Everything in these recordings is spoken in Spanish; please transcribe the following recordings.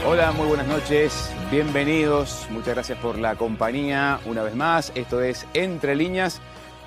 Hola, muy buenas noches, bienvenidos, muchas gracias por la compañía una vez más. Esto es Entre Líneas,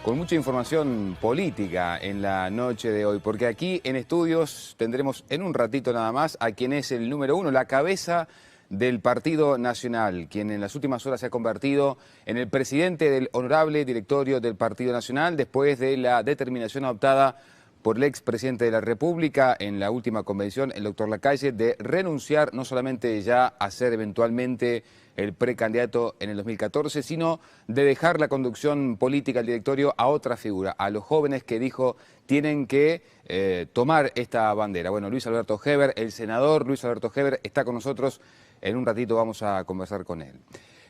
con mucha información política en la noche de hoy, porque aquí en estudios tendremos en un ratito nada más a quien es el número uno, la cabeza del Partido Nacional, quien en las últimas horas se ha convertido en el presidente del honorable directorio del Partido Nacional, después de la determinación adoptada por el expresidente de la República en la última convención, el doctor Lacalle, de renunciar no solamente ya a ser eventualmente el precandidato en el 2014, sino de dejar la conducción política del directorio a otra figura, a los jóvenes que dijo tienen que tomar esta bandera. Bueno, Luis Alberto Heber, el senador Luis Alberto Heber, está con nosotros. En un ratito vamos a conversar con él.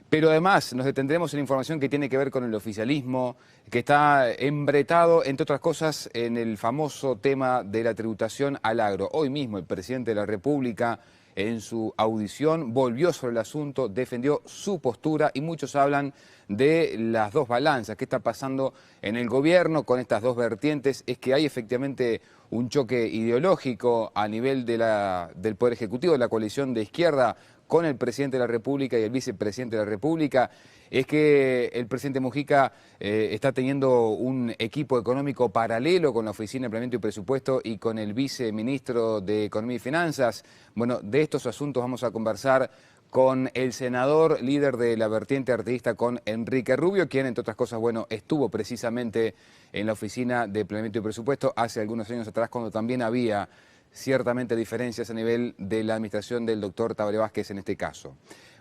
Pero además nos detendremos en información que tiene que ver con el oficialismo, que está embretado, entre otras cosas, en el famoso tema de la tributación al agro. Hoy mismo el presidente de la República, en su audición, volvió sobre el asunto, defendió su postura y muchos hablan de las dos balanzas. ¿Qué está pasando en el gobierno con estas dos vertientes? Es que hay efectivamente un choque ideológico a nivel del Poder Ejecutivo, de la coalición de izquierda, con el presidente de la República y el vicepresidente de la República. Es que el presidente Mujica está teniendo un equipo económico paralelo con la Oficina de Planeamiento y Presupuesto y con el viceministro de Economía y Finanzas. Bueno, de estos asuntos vamos a conversar con el senador líder de la vertiente artiguista, con Enrique Rubio, quien, entre otras cosas, bueno, estuvo precisamente en la Oficina de Planeamiento y Presupuesto hace algunos años atrás, cuando también había ciertamente diferencias a nivel de la administración del doctor Tabaré Vázquez en este caso.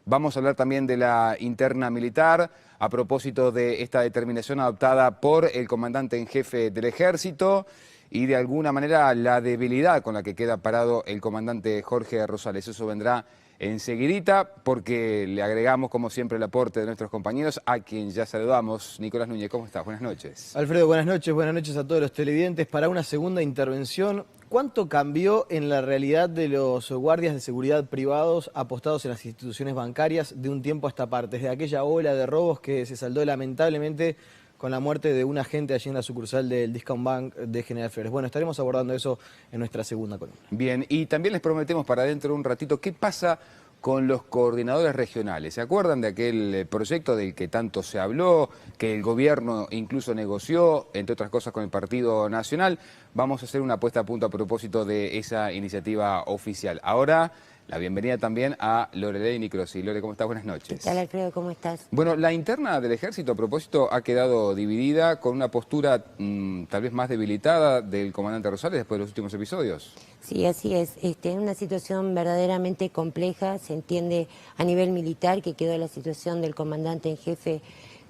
Vamos a hablar también de la interna militar, a propósito de esta determinación adoptada por el comandante en jefe del Ejército y de alguna manera la debilidad con la que queda parado el comandante Jorge Rosales. Eso vendrá enseguidita, porque le agregamos, como siempre, el aporte de nuestros compañeros, a quien ya saludamos. Nicolás Núñez, ¿cómo estás? Buenas noches. Alfredo, buenas noches a todos los televidentes. Para una segunda intervención, ¿cuánto cambió en la realidad de los guardias de seguridad privados apostados en las instituciones bancarias de un tiempo a esta parte? Desde aquella ola de robos que se saldó lamentablemente con la muerte de un agente allí en la sucursal del Discount Bank de General Flores. Bueno, estaremos abordando eso en nuestra segunda columna. Bien, y también les prometemos para dentro de un ratito qué pasa con los coordinadores regionales. ¿Se acuerdan de aquel proyecto del que tanto se habló, que el gobierno incluso negoció, entre otras cosas, con el Partido Nacional? Vamos a hacer una puesta a punto a propósito de esa iniciativa oficial. Ahora, la bienvenida también a Lorelei Nicrosi. Lore, ¿cómo estás? Buenas noches. ¿Qué tal, Alfredo? ¿Cómo estás? Bueno, la interna del Ejército, a propósito, ha quedado dividida con una postura tal vez más debilitada del comandante Rosales después de los últimos episodios. Sí, así es. En una situación verdaderamente compleja, se entiende a nivel militar que quedó la situación del comandante en jefe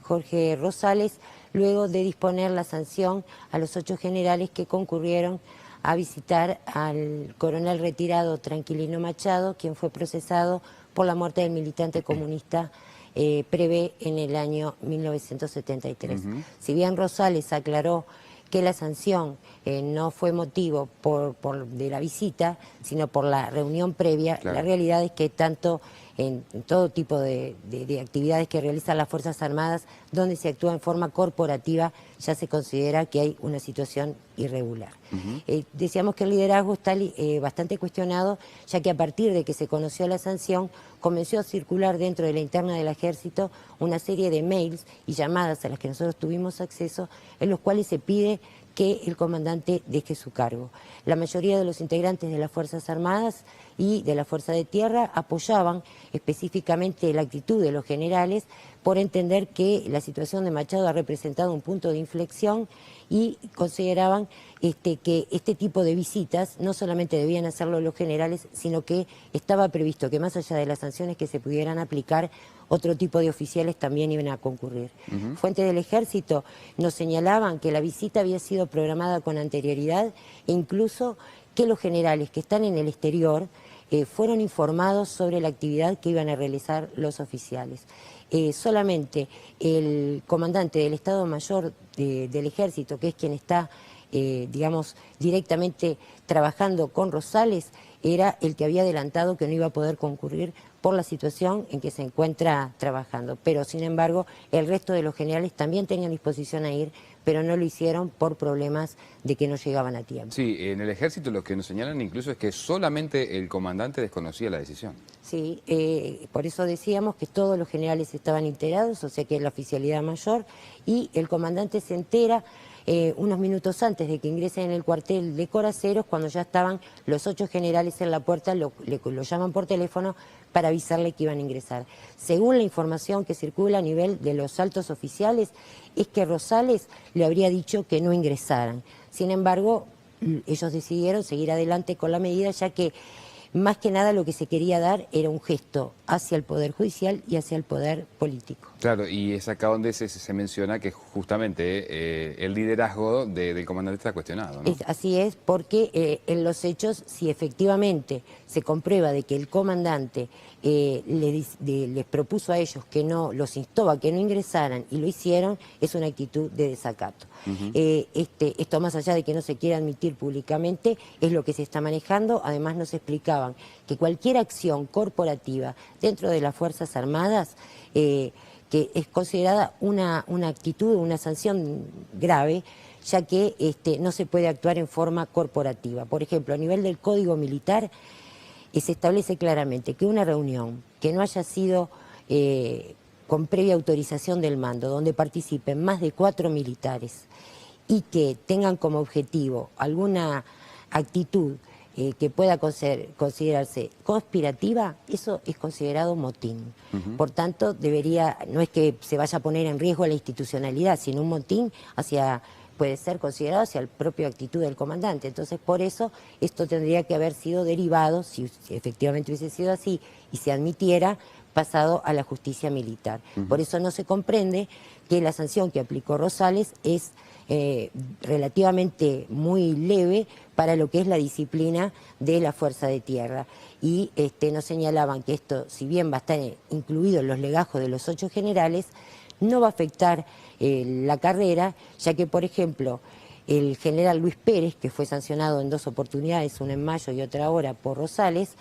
Jorge Rosales, luego de disponer la sanción a los 8 generales que concurrieron a visitar al coronel retirado Tranquilino Machado, quien fue procesado por la muerte del militante comunista Prevé en el año 1973. Si bien Rosales aclaró que la sanción no fue motivo de la visita, sino por la reunión previa, claro, la realidad es que tanto en todo tipo de actividades que realizan las Fuerzas Armadas, donde se actúa en forma corporativa, ya se considera que hay una situación irregular. Decíamos que el liderazgo está bastante cuestionado, ya que a partir de que se conoció la sanción, comenzó a circular dentro de la interna del Ejército una serie de mails y llamadas a las que nosotros tuvimos acceso, en los cuales se pide que el comandante deje su cargo. La mayoría de los integrantes de las Fuerzas Armadas y de la Fuerza de Tierra apoyaban específicamente la actitud de los generales por entender que la situación de Machado ha representado un punto de inflexión y consideraban que este tipo de visitas no solamente debían hacerlo los generales, sino que estaba previsto que más allá de las sanciones que se pudieran aplicar, otro tipo de oficiales también iban a concurrir. Fuentes del Ejército nos señalaban que la visita había sido programada con anterioridad e incluso que los generales que están en el exterior fueron informados sobre la actividad que iban a realizar los oficiales. Solamente el comandante del Estado Mayor del Ejército, que es quien está, digamos, directamente trabajando con Rosales, era el que había adelantado que no iba a poder concurrir por la situación en que se encuentra trabajando. Pero, sin embargo, el resto de los generales también tenían disposición a ir, pero no lo hicieron por problemas de que no llegaban a tiempo. Sí, en el ejército lo que nos señalan incluso es que solamente el comandante desconocía la decisión. Sí, por eso decíamos que todos los generales estaban integrados, o sea que es la oficialidad mayor, y el comandante se entera unos minutos antes de que ingresen en el cuartel de Coraceros, cuando ya estaban los 8 generales en la puerta, lo llaman por teléfono para avisarle que iban a ingresar. Según la información que circula a nivel de los altos oficiales, es que Rosales le habría dicho que no ingresaran. Sin embargo, ellos decidieron seguir adelante con la medida, ya que más que nada lo que se quería dar era un gesto hacia el Poder Judicial y hacia el Poder Político. Claro, y es acá donde se menciona que justamente el liderazgo del comandante está cuestionado, ¿no? Así es, porque en los hechos, si efectivamente se comprueba de que el comandante les propuso a ellos que no, los instó a que no ingresaran y lo hicieron, es una actitud de desacato. Esto, más allá de que no se quiera admitir públicamente, es lo que se está manejando. Además nos explicaban que cualquier acción corporativa dentro de las Fuerzas Armadas, que es considerada una actitud, una sanción grave, ya que no se puede actuar en forma corporativa. Por ejemplo, a nivel del Código Militar, se establece claramente que una reunión que no haya sido con previa autorización del mando, donde participen más de 4 militares y que tengan como objetivo alguna actitud que pueda considerarse conspirativa, eso es considerado motín. Por tanto, no es que se vaya a poner en riesgo la institucionalidad, sino un motín puede ser considerado hacia la propia actitud del comandante. Entonces, por eso, esto tendría que haber sido derivado, si efectivamente hubiese sido así, y se admitiera, pasado a la justicia militar. Por eso no se comprende que la sanción que aplicó Rosales es relativamente muy leve para lo que es la disciplina de la Fuerza de Tierra. Y nos señalaban que esto, si bien va a estar incluido en los legajos de los 8 generales, no va a afectar la carrera, ya que, por ejemplo, el general Luis Pérez, que fue sancionado en 2 oportunidades, una en mayo y otra ahora por Rosales,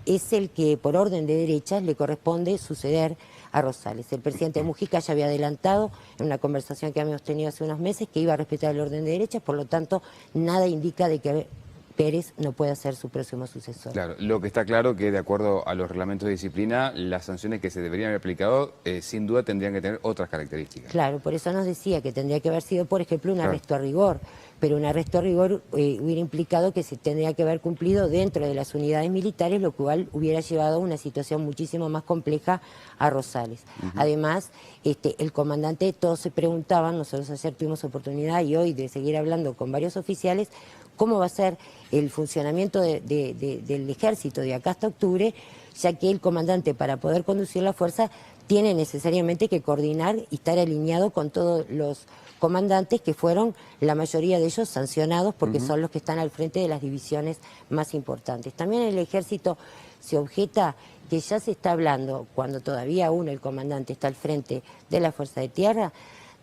es el que por orden de derechas le corresponde suceder a Rosales. El presidente Mujica ya había adelantado en una conversación que habíamos tenido hace unos meses que iba a respetar el orden de derechas, por lo tanto nada indica de que Pérez no pueda ser su próximo sucesor. Claro, lo que está claro que de acuerdo a los reglamentos de disciplina, las sanciones que se deberían haber aplicado sin duda tendrían que tener otras características. Claro, por eso nos decía que tendría que haber sido, por ejemplo, un arresto a rigor, pero un arresto a rigor hubiera implicado que se tendría que haber cumplido dentro de las unidades militares, lo cual hubiera llevado a una situación muchísimo más compleja a Rosales. Además, el comandante, todos se preguntaban, nosotros ayer tuvimos oportunidad y hoy de seguir hablando con varios oficiales, cómo va a ser el funcionamiento del ejército de acá hasta octubre, ya que el comandante, para poder conducir la fuerza, tiene necesariamente que coordinar y estar alineado con todos los comandantes que fueron, la mayoría de ellos, sancionados porque son los que están al frente de las divisiones más importantes. También el ejército se objeta que ya se está hablando, cuando todavía aún el comandante está al frente de la Fuerza de Tierra,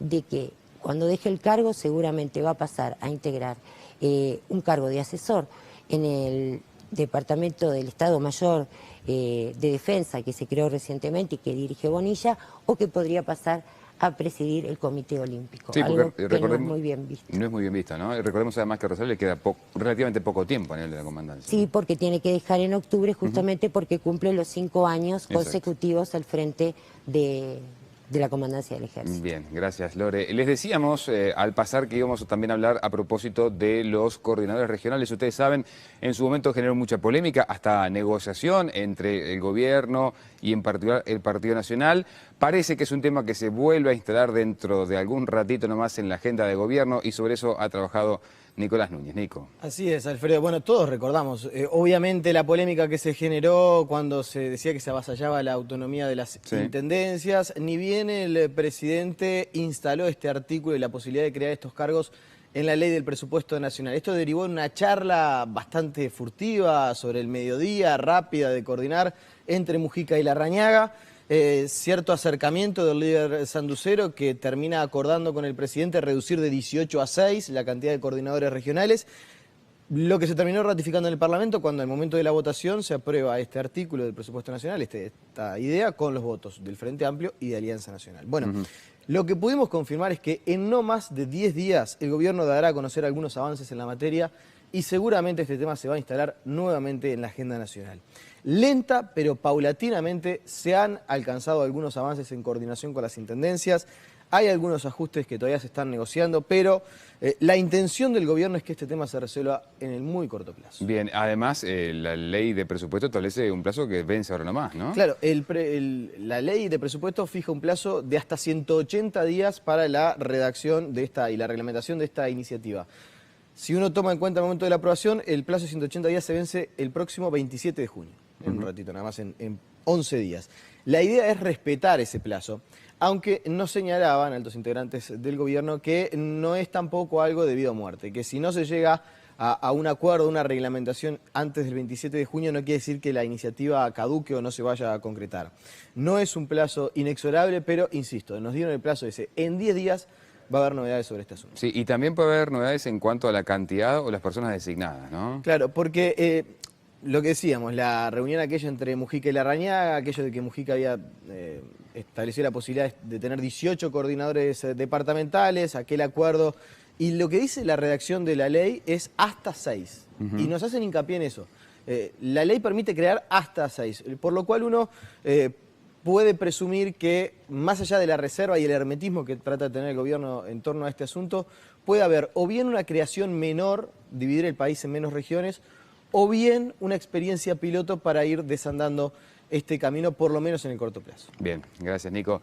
de que cuando deje el cargo seguramente va a pasar a integrar un cargo de asesor en el Departamento del Estado Mayor de Defensa que se creó recientemente y que dirige Bonilla, o que podría pasar a presidir el Comité Olímpico, sí, algo que no es muy bien visto. No es muy bien visto, ¿no? Y recordemos además que a Rosales le queda relativamente poco tiempo a nivel de la comandancia. Sí, porque tiene que dejar en octubre justamente porque cumple los 5 años consecutivos al frente de la comandancia del ejército. Bien, gracias Lore. Les decíamos al pasar que íbamos también a hablar a propósito de los coordinadores regionales. Ustedes saben, en su momento generó mucha polémica, hasta negociación entre el gobierno y en particular el Partido Nacional. Parece que es un tema que se vuelve a instalar dentro de algún ratito nomás en la agenda de gobierno y sobre eso ha trabajado Nicolás Núñez. Nico. Así es, Alfredo. Bueno, todos recordamos, obviamente, la polémica que se generó cuando se decía que se avasallaba la autonomía de las intendencias. Ni bien el presidente instaló este artículo y la posibilidad de crear estos cargos en la ley del presupuesto nacional. Esto derivó en una charla bastante furtiva sobre el mediodía, rápida de coordinar entre Mujica y Larrañaga. Cierto acercamiento del líder sanducero que termina acordando con el presidente reducir de 18 a 6 la cantidad de coordinadores regionales. Lo que se terminó ratificando en el Parlamento cuando al momento de la votación se aprueba este artículo del presupuesto nacional, esta idea, con los votos del Frente Amplio y de Alianza Nacional. Bueno, lo que pudimos confirmar es que en no más de 10 días el gobierno dará a conocer algunos avances en la materia y seguramente este tema se va a instalar nuevamente en la agenda nacional. Lenta pero paulatinamente se han alcanzado algunos avances en coordinación con las intendencias. Hay algunos ajustes que todavía se están negociando, pero la intención del gobierno es que este tema se resuelva en el muy corto plazo. Bien, además la ley de presupuesto establece un plazo que vence ahora nomás, ¿no? Claro, la ley de presupuesto fija un plazo de hasta 180 días para la redacción de esta y la reglamentación de esta iniciativa. Si uno toma en cuenta el momento de la aprobación, el plazo de 180 días se vence el próximo 27 de junio, en un ratito, nada más en 11 días. La idea es respetar ese plazo, aunque nos señalaban altos integrantes del gobierno que no es tampoco algo debido a muerte, que si no se llega a un acuerdo, una reglamentación antes del 27 de junio, no quiere decir que la iniciativa caduque o no se vaya a concretar. No es un plazo inexorable, pero insisto, nos dieron el plazo ese. En 10 días va a haber novedades sobre este asunto. Sí, y también puede haber novedades en cuanto a la cantidad o las personas designadas, ¿no? Claro, porque lo que decíamos, la reunión aquella entre Mujica y Larrañaga, aquello de que Mujica había establecido la posibilidad de tener 18 coordinadores departamentales, aquel acuerdo, y lo que dice la redacción de la ley es hasta 6, y nos hacen hincapié en eso. La ley permite crear hasta 6, por lo cual uno puede presumir que, más allá de la reserva y el hermetismo que trata de tener el gobierno en torno a este asunto, puede haber o bien una creación menor, dividir el país en menos regiones, o bien una experiencia piloto para ir desandando este camino, por lo menos en el corto plazo. Bien, gracias, Nico.